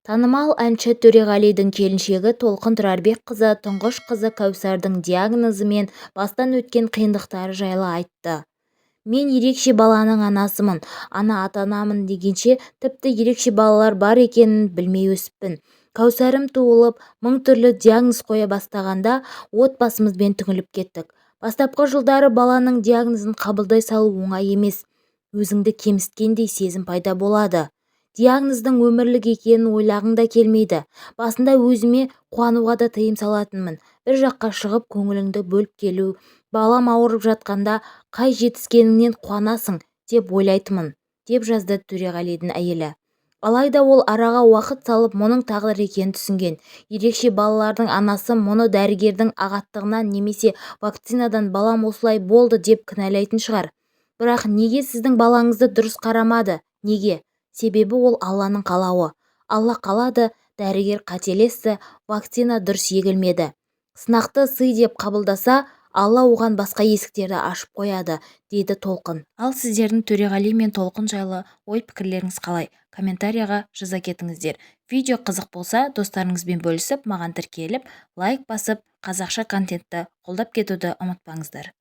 Танымал әнші Төреғалидың келіншегі Толқын Тұрарбекқызы тұңғыш қызы Кәусардың диагнозы мен бастан өткен қиындықтары жайлы айтты. Мен ерекше баланың анасымын, ана ата-анамын дегенше тіпті ерекше балалар бар екенін білмей өсіппін. Кәусарым туылып, мың түрлі диагноз қоя бастағанда отбасымызбен түңіліп кеттік. Бастапқы жылдары баланың диагнозын қабылдай салу оңай емес. Өзіңді кемсіткендей сезім пайда болады. Диагноздың өмірлік екенін ойлағың да келмейді. Басында өзіме қуануға да тыйым салатынмын. Bir жаққа шығып көңіліңді бөліп келу, балам ауырып жатқанда қай жетіскеніңнен қуанасың деп ойлайтынмын, деп жазды Төреғалидың әйелі. Алайда ол араға уақыт салып мұның тағдыр екенін түсінген. Ерекше балалардың анасы мұны дәрігердің ағаттығынан немесе вакцинадан балам осылай болды деп кінәлайтын шығар. Бірақ неге сіздің балаңызды дұрыс қарамады? Неге? Себебі ол Алланың қалауы. Алла қалады, дәрігер қателесті, вакцина дұрыс егілмеді. Сынақты сый деп қабылдаса, Алла оған басқа есіктерді ашып қояды, дейді Толқын. Ал сіздердің Төреғали мен Толқын жайлы ой-пікірлеріңіз қалай? Комментарияға жаза кетіңіздер. Видео қызық болса, достарыңызбен бөлісіп, маған тіркеліп, лайк басып, қазақша контентті қолдап кетуді ұмытпаңыздар.